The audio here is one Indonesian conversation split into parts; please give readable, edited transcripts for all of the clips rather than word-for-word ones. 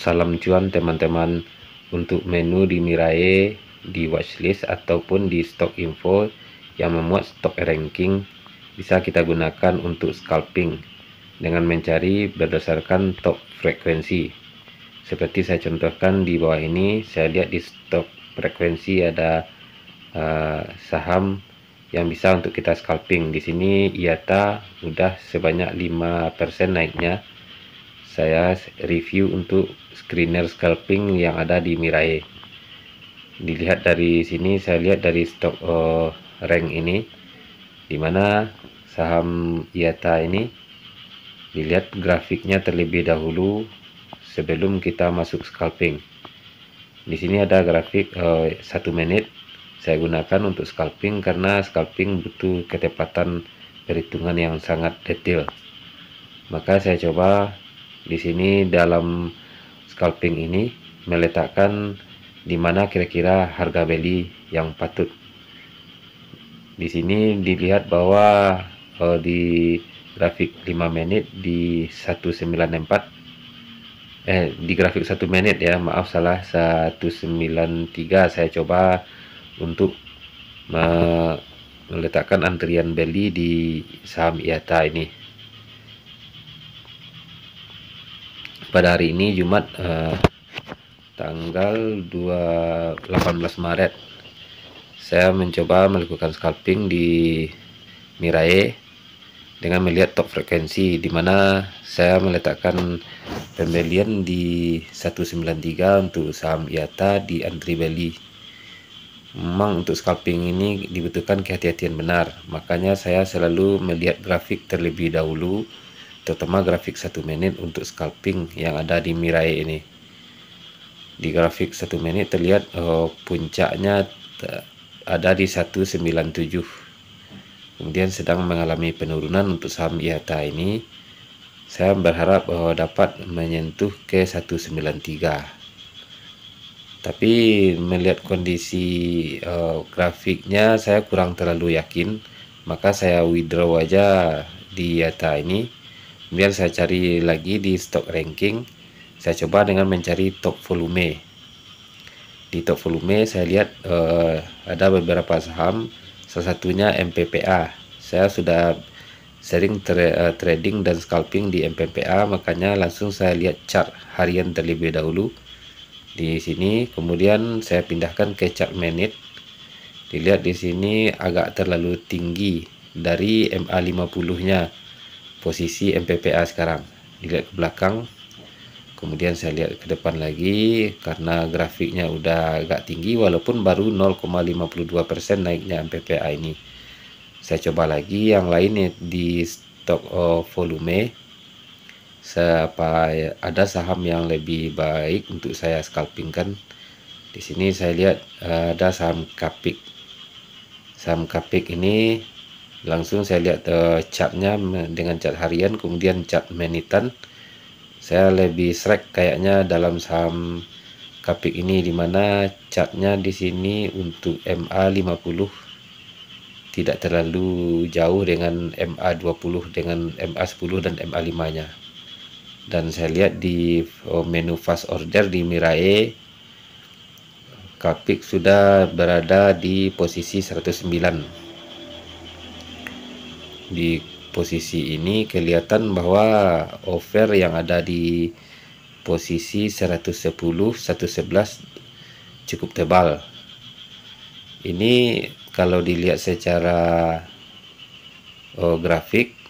Salam cuan teman-teman. Untuk menu di Mirai, di watchlist ataupun di stock info yang memuat stock ranking, bisa kita gunakan untuk scalping dengan mencari berdasarkan top frekuensi. Seperti saya contohkan di bawah ini, saya lihat di stock frekuensi ada saham yang bisa untuk kita scalping. Di sini IATA udah sebanyak 5% naiknya. Saya review untuk screener scalping yang ada di Mirai. Dilihat dari sini, saya lihat dari stok rank ini, dimana saham IATA ini dilihat grafiknya terlebih dahulu sebelum kita masuk scalping. Di sini ada grafik 1 menit. Saya gunakan untuk scalping karena scalping butuh ketepatan perhitungan yang sangat detail. Maka saya coba di sini dalam scalping ini meletakkan di mana kira-kira harga beli yang patut. Di sini dilihat bahwa di grafik 5 menit di 194, di grafik 1 menit ya, maaf salah, 193 saya coba untuk meletakkan antrian beli di saham IATA ini. Pada hari ini Jumat tanggal 18 Maret, saya mencoba melakukan scalping di Mirai dengan melihat top frekuensi, di mana saya meletakkan pembelian di 193 untuk saham IATA di antri beli. Memang untuk scalping ini dibutuhkan kehati-hatian benar, makanya saya selalu melihat grafik terlebih dahulu, terutama grafik 1 menit untuk scalping yang ada di Mirai ini. Di grafik 1 menit terlihat puncaknya ada di 197, kemudian sedang mengalami penurunan untuk saham IATA ini. Saya berharap dapat menyentuh ke 193, tapi melihat kondisi grafiknya saya kurang terlalu yakin, maka saya withdraw aja di IATA ini. Kemudian saya cari lagi di stock ranking. Saya coba dengan mencari top volume. Di top volume saya lihat ada beberapa saham, salah satunya MPPA. Saya sudah sering trading dan scalping di MPPA, makanya langsung saya lihat chart harian terlebih dahulu di sini. Kemudian saya pindahkan ke chart menit. Dilihat di sini agak terlalu tinggi dari MA50-nya. Posisi MPPA sekarang dilihat ke belakang, kemudian saya lihat ke depan lagi karena grafiknya udah agak tinggi walaupun baru 0,52% naiknya MPPA ini. Saya coba lagi yang lainnya di stock volume, ada saham yang lebih baik untuk saya scalpingkan. Di sini saya lihat ada saham Kapik. Saham Kapik ini langsung saya lihat chartnya dengan chart harian, kemudian chart menitan. Saya lebih strike kayaknya dalam saham Kapik ini, dimana chartnya di sini untuk MA50 tidak terlalu jauh dengan MA20, dengan MA10 dan MA5 nya. Dan saya lihat di menu fast order di Mirai, Kapik sudah berada di posisi 109. Di posisi ini kelihatan bahwa offer yang ada di posisi 110, 111 cukup tebal. Ini kalau dilihat secara grafik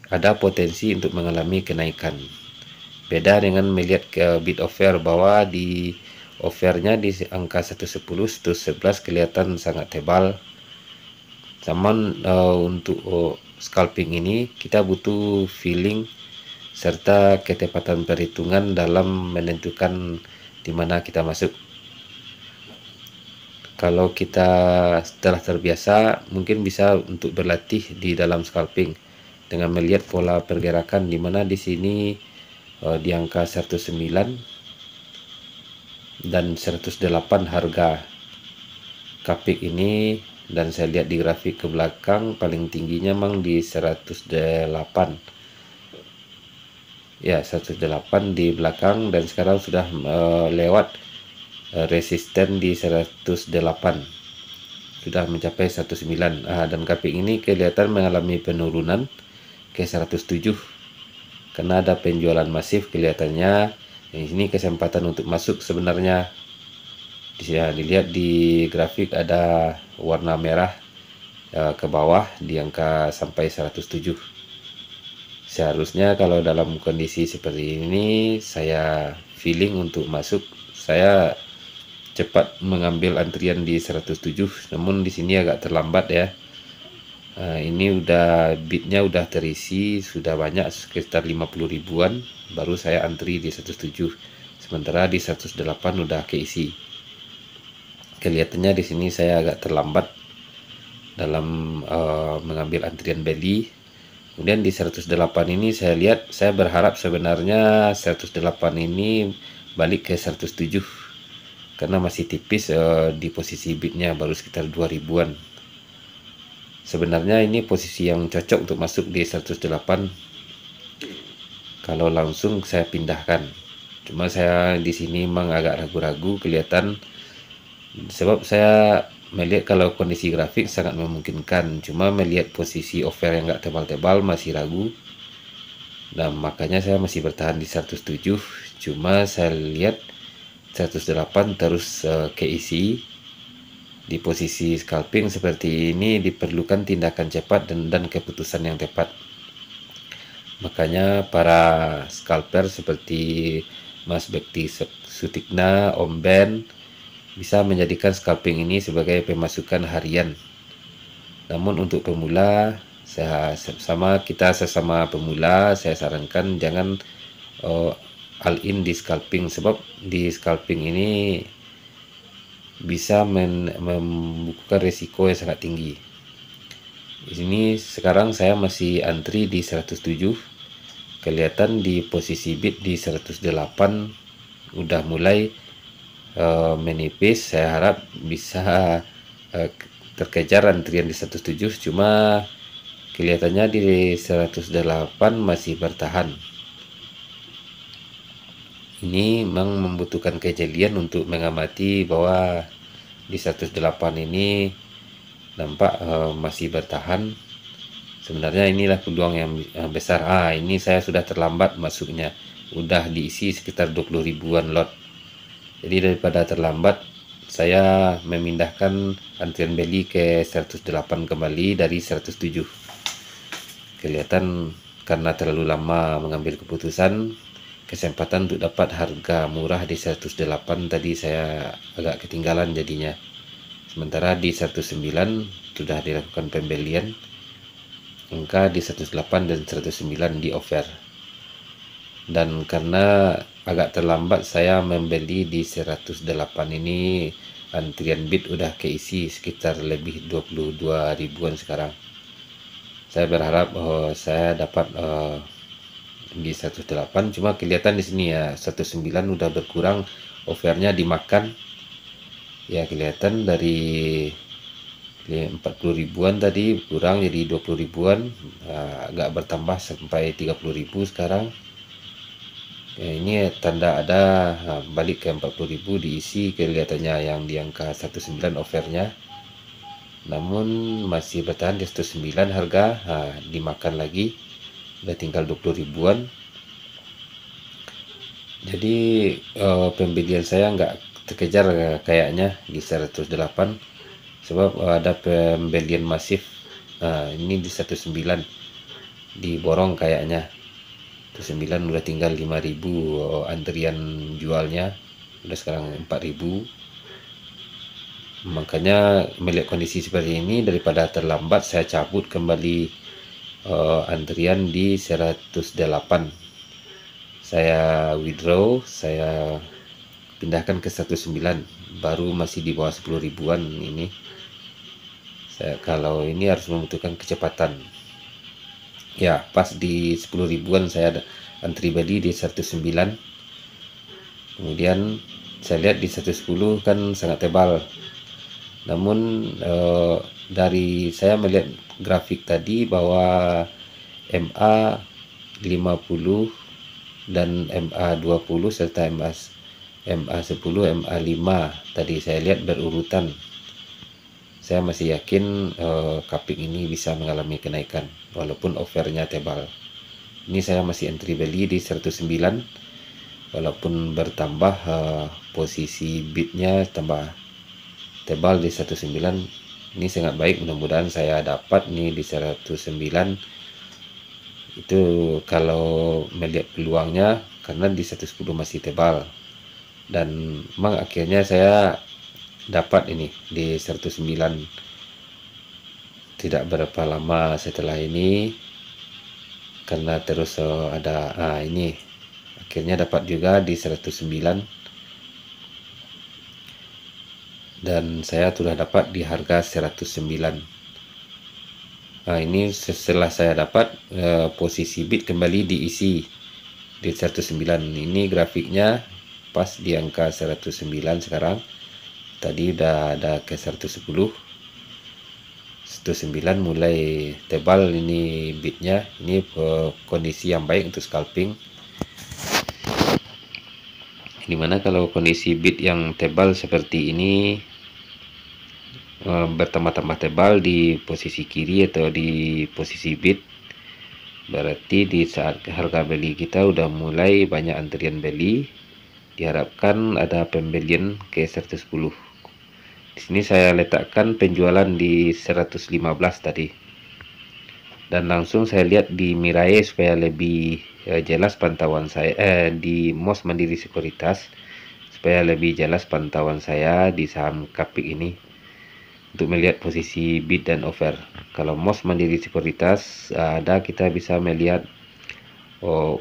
ada potensi untuk mengalami kenaikan. Beda dengan melihat ke bid offer, bahwa di offernya di angka 110, 111 kelihatan sangat tebal. Namun untuk scalping ini kita butuh feeling serta ketepatan perhitungan dalam menentukan di mana kita masuk. Kalau kita setelah terbiasa, mungkin bisa untuk berlatih di dalam scalping dengan melihat pola pergerakan, di mana di sini di angka 109 dan 108 harga Kapik ini. Dan saya lihat di grafik ke belakang paling tingginya memang di 108. Ya, 108 di belakang, dan sekarang sudah lewat resisten di 108, sudah mencapai 19. Dan keping ini kelihatan mengalami penurunan ke 107 karena ada penjualan masif kelihatannya. Ini kesempatan untuk masuk sebenarnya. Dilihat di grafik ada warna merah ke bawah di angka sampai 107. Seharusnya kalau dalam kondisi seperti ini saya feeling untuk masuk, saya cepat mengambil antrian di 107, namun di sini agak terlambat ya. Ini udah bitnya udah terisi, sudah banyak sekitar 50 ribuan, baru saya antri di 107. Sementara di 108 udah keisi. Kelihatannya di sini saya agak terlambat dalam mengambil antrian beli. Kemudian di 108 ini saya lihat, saya berharap sebenarnya 108 ini balik ke 107 karena masih tipis di posisi bitnya baru sekitar 2 ribuan. Sebenarnya ini posisi yang cocok untuk masuk di 108 kalau langsung saya pindahkan. Cuma saya di sini memang agak ragu-ragu kelihatan, sebab saya melihat kalau kondisi grafik sangat memungkinkan, cuma melihat posisi offer yang enggak tebal-tebal masih ragu. Nah, makanya saya masih bertahan di 107. Cuma saya lihat 108 terus keisi. Di posisi scalping seperti ini diperlukan tindakan cepat dan keputusan yang tepat. Makanya para scalper seperti Mas Bekti Sutikna, Om Ben bisa menjadikan scalping ini sebagai pemasukan harian. Namun untuk pemula, kita sesama pemula, saya sarankan jangan all in di scalping, sebab di scalping ini bisa membuka risiko yang sangat tinggi. Di sini sekarang saya masih antri di 107. Kelihatan di posisi bid di 108 udah mulai menipis. Saya harap bisa terkejar antrian di 107, cuma kelihatannya di 108 masih bertahan. Ini memang membutuhkan kejelian untuk mengamati bahwa di 108 ini nampak masih bertahan. Sebenarnya inilah peluang yang besar. Ini saya sudah terlambat masuknya, udah diisi sekitar 20 ribuan lot. Jadi daripada terlambat, saya memindahkan antrian beli ke 108 kembali dari 107. Kelihatan karena terlalu lama mengambil keputusan, kesempatan untuk dapat harga murah di 108 tadi saya agak ketinggalan jadinya. Sementara di 19 sudah dilakukan pembelian, angka di 108 dan 109 di offer. Dan karena agak terlambat saya membeli di 108 ini, antrian bid udah keisi sekitar lebih 22 ribuan sekarang. Saya berharap saya dapat di 108, cuma kelihatan di sini ya 19 udah berkurang, offernya dimakan. Ya kelihatan dari 40 ribuan tadi kurang jadi 20 ribuan, agak bertambah sampai 30 ribu sekarang. Ya, ini tanda ada balik ke 40 ribu diisi, kelihatannya yang di angka 19 offernya. Namun masih bertahan di 19 harga, dimakan lagi, udah tinggal 20 ribuan. Jadi pembelian saya nggak terkejar kayaknya di 108, sebab ada pembelian masif. Ini di 19 diborong kayaknya. 19 udah tinggal 5.000 antrian jualnya, udah sekarang 4.000. Makanya melihat kondisi seperti ini, daripada terlambat saya cabut kembali antrian di 108. Saya withdraw, saya pindahkan ke 19, baru masih di bawah 10 ribuan ini. Kalau ini harus membutuhkan kecepatan. Ya, pas di 10 ribuan saya antri beli di 109. Kemudian saya lihat di 110 kan sangat tebal. Namun dari saya melihat grafik tadi bahwa MA 50 dan MA20 serta MA10, MA5 tadi saya lihat berurutan. Saya masih yakin kaping ini bisa mengalami kenaikan walaupun offernya tebal. Ini saya masih entry beli di 109, walaupun bertambah posisi bidnya tambah tebal di 19. Ini sangat baik, mudah-mudahan saya dapat nih di 109. Itu kalau melihat peluangnya, karena di 110 masih tebal, dan memang akhirnya saya dapat ini di 109 tidak berapa lama setelah ini, karena terus ada ini akhirnya dapat juga di 109, dan saya sudah dapat di harga 109. Nah, ini setelah saya dapat posisi bid kembali diisi di 109. Ini grafiknya pas di angka 109 sekarang. Tadi udah ada ke 110. 109 mulai tebal ini bidnya. Ini kondisi yang baik untuk scalping. Dimana kalau kondisi bid yang tebal seperti ini bertambah-tambah tebal di posisi kiri atau di posisi bid, berarti di saat harga beli kita udah mulai banyak antrian beli, diharapkan ada pembelian ke 110. Di sini saya letakkan penjualan di 115 tadi, dan langsung saya lihat di Mirai supaya lebih jelas pantauan saya di MOS Mandiri Sekuritas, supaya lebih jelas pantauan saya di saham Kapik ini untuk melihat posisi bid dan offer. Kalau MOS Mandiri Sekuritas ada, kita bisa melihat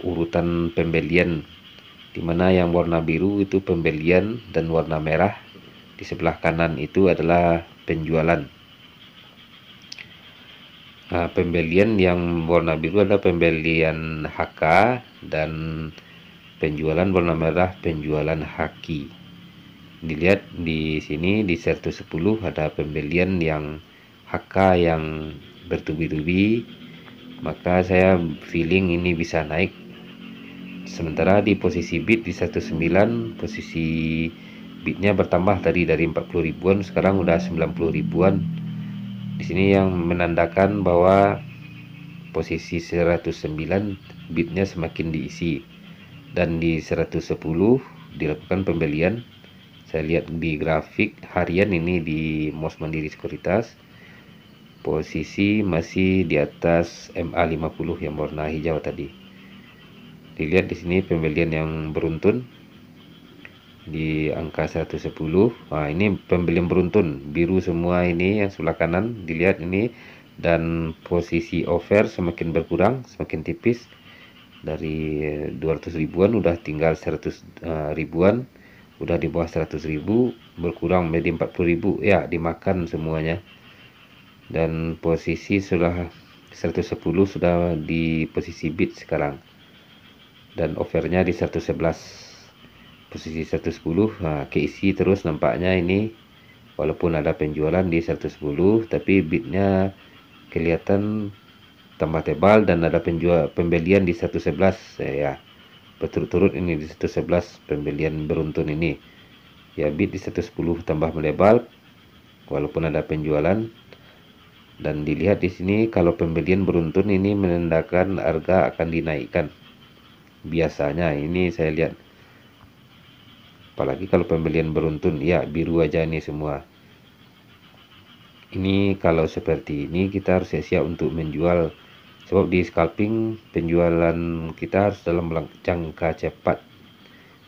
urutan pembelian, dimana yang warna biru itu pembelian dan warna merah di sebelah kanan itu adalah penjualan. Pembelian yang warna biru adalah pembelian HK, dan penjualan warna merah penjualan haki. Dilihat di sini di 110 ada pembelian yang HK yang bertubi-tubi, maka saya feeling ini bisa naik. Sementara di posisi bid di 19, posisi bidnya bertambah tadi dari 40 ribuan sekarang udah 90 ribuan. Di sini yang menandakan bahwa posisi 109 bidnya semakin diisi, dan di 110 dilakukan pembelian. Saya lihat di grafik harian ini di MOS Mandiri Sekuritas, posisi masih di atas MA50 yang warna hijau tadi. Dilihat di sini pembelian yang beruntun di angka 110. Nah, ini pembelian beruntun biru semua ini yang sebelah kanan, dilihat ini, dan posisi offer semakin berkurang, semakin tipis. Dari 200 ribuan udah tinggal 100 ribuan, udah di bawah 100 ribu, berkurang menjadi 40 ribu ya, dimakan semuanya. Dan posisi sudah 110 sudah di posisi bid sekarang, dan offernya di 111. Posisi 110 keisi terus nampaknya ini, walaupun ada penjualan di 110 tapi bidnya kelihatan tambah tebal, dan ada pembelian di 111 ya, berturut-turut ini di 111 pembelian beruntun ini ya. Bid di 110 tambah melebar walaupun ada penjualan, dan dilihat di sini kalau pembelian beruntun ini menandakan harga akan dinaikkan biasanya. Ini saya lihat, apalagi kalau pembelian beruntun ya, biru aja ini semua. Ini kalau seperti ini kita harus siap untuk menjual, sebab di scalping penjualan kita harus dalam jangka cepat,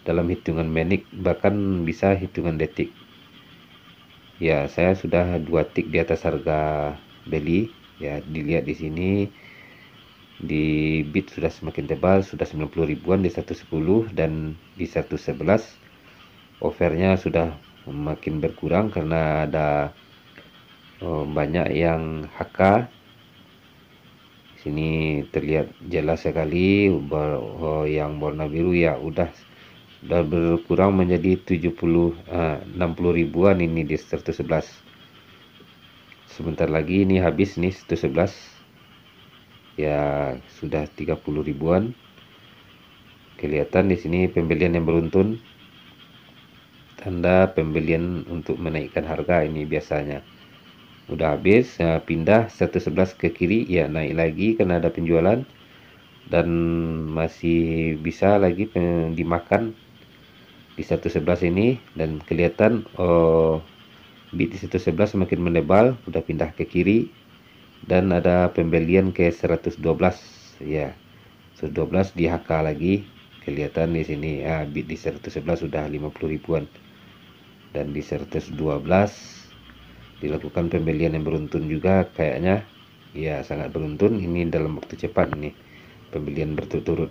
dalam hitungan menit, bahkan bisa hitungan detik ya. Saya sudah 2 tik di atas harga beli ya. Dilihat di sini di bid sudah semakin tebal, sudah 90 ribuan di 110, dan di 111 offernya sudah makin berkurang karena ada banyak yang HK. Sini terlihat jelas sekali yang warna biru ya udah berkurang menjadi 60 ribuan ini di 111. Sebentar lagi ini habis nih 111 ya, sudah 30 ribuan. kelihatan di sini pembelian yang beruntun, tanda pembelian untuk menaikkan harga. Ini biasanya udah habis, pindah 111 ke kiri, ya naik lagi karena ada penjualan, dan masih bisa lagi dimakan di 111 ini. Dan kelihatan bid di 111 semakin menebal, udah pindah ke kiri, dan ada pembelian ke 112, ya 112 di HK lagi. Kelihatan di sini bid di 111 sudah 50 ribuan, dan di 112 dilakukan pembelian yang beruntun juga kayaknya, ya sangat beruntun. Ini dalam waktu cepat nih pembelian berturut-turut.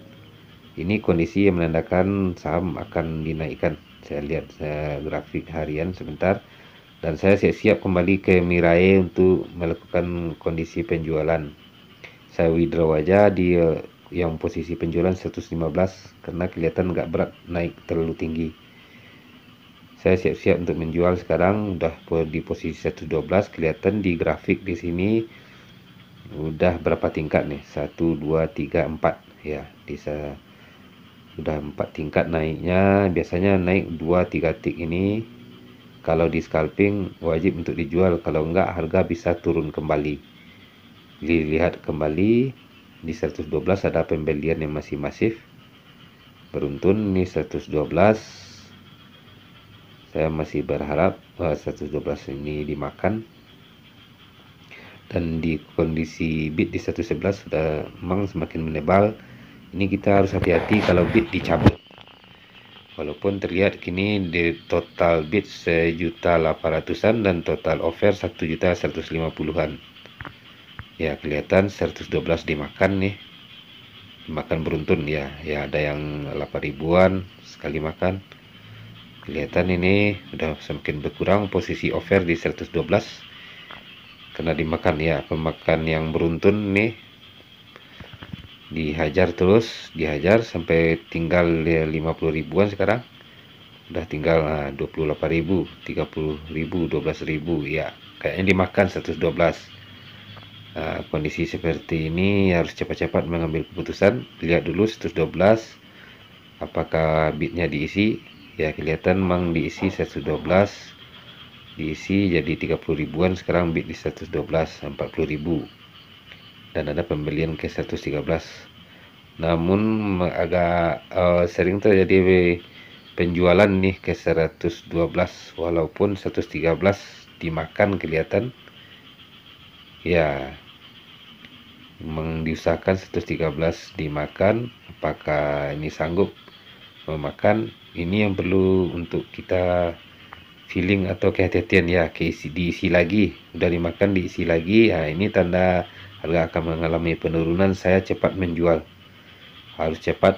Ini kondisi yang menandakan saham akan dinaikkan. Saya lihat grafik harian sebentar, dan saya siap-siap kembali ke Mirae untuk melakukan kondisi penjualan. Saya withdraw aja di yang posisi penjualan 115 karena kelihatan nggak berat naik terlalu tinggi. Saya siap-siap untuk menjual sekarang, udah di posisi 112. Kelihatan di grafik di sini udah berapa tingkat nih, 1 2 3 4 ya, bisa udah 4 tingkat naiknya. Biasanya naik 2-3 tik ini. Kalau di scalping wajib untuk dijual, kalau enggak harga bisa turun kembali. Dilihat kembali di 112 ada pembelian yang masih masif beruntun. Ini 112, saya masih berharap 112 ini dimakan. Dan di kondisi bid di 111 sudah memang semakin menebal. Ini kita harus hati-hati kalau bid dicabut. Walaupun terlihat kini di total bid 1.800.000-an dan total offer 1.150.000-an. Ya kelihatan 112 dimakan nih. Dimakan beruntun ya. Ya ada yang 8 ribuan sekali makan. Kelihatan ini udah semakin berkurang posisi offer di 112 karena dimakan ya. Pemakan yang beruntun nih dihajar terus, dihajar sampai tinggal 50 ribuan. Sekarang udah tinggal 28 ribu, 30 ribu, 12 ribu ya, kayaknya dimakan 112. Kondisi seperti ini harus cepat-cepat mengambil keputusan. Lihat dulu 112 apakah bidnya diisi. Ya kelihatan memang diisi 112, diisi jadi 30 ribuan. Sekarang bid di 112 40 ribu, dan ada pembelian ke 113. Namun agak sering terjadi penjualan nih ke 112, walaupun 113 dimakan. Kelihatan ya memang diusahakan 113 dimakan. Apakah ini sanggup memakan? Ini yang perlu untuk kita feeling atau kehati-hatian ya. Diisi lagi, udah dimakan diisi lagi. Ini tanda harga akan mengalami penurunan. Saya cepat menjual, harus cepat.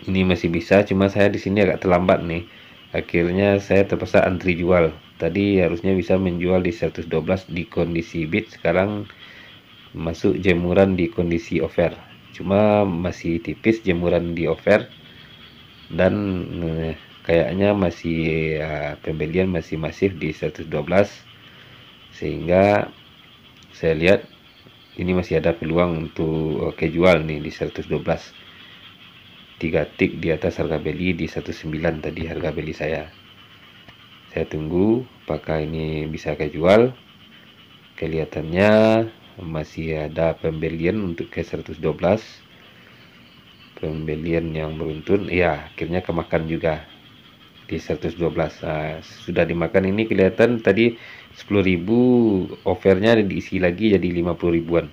Ini masih bisa, cuma saya di sini agak terlambat nih. Akhirnya saya terpaksa antri jual. Tadi harusnya bisa menjual di 112 di kondisi bid, sekarang masuk jemuran di kondisi offer. Cuma masih tipis jemuran di offer, dan kayaknya masih pembelian masih masif di 112, sehingga saya lihat ini masih ada peluang untuk jual nih di 112. 3 tik di atas harga beli di 19 tadi harga beli saya. Saya tunggu apakah ini bisa kejual. Kelihatannya masih ada pembelian untuk ke 112, pembelian yang beruntun. Ya akhirnya kemakan juga di 112. Sudah dimakan. Ini kelihatan tadi 10.000 offernya diisi lagi jadi 50 ribuan.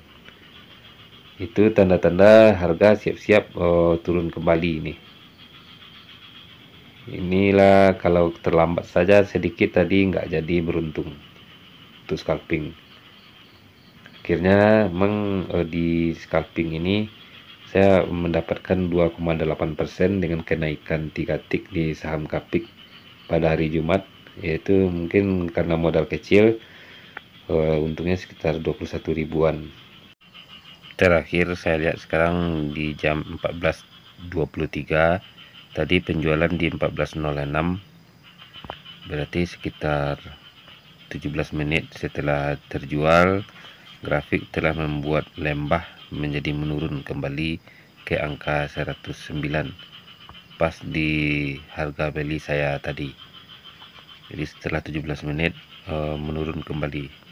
Itu tanda-tanda harga siap-siap turun kembali ini. Inilah kalau terlambat saja sedikit tadi nggak jadi beruntung untuk scalping. Akhirnya memang di scalping ini saya mendapatkan 2,8% dengan kenaikan 3 tik di saham Kapik pada hari Jumat. Yaitu mungkin karena modal kecil, untungnya sekitar 21 ribuan. Terakhir saya lihat sekarang di jam 14.23, tadi penjualan di 14.06, berarti sekitar 17 menit setelah terjual, grafik telah membuat lembah menjadi menurun kembali pakai angka 109, pas di harga beli saya tadi. Jadi setelah 17 menit menurun kembali.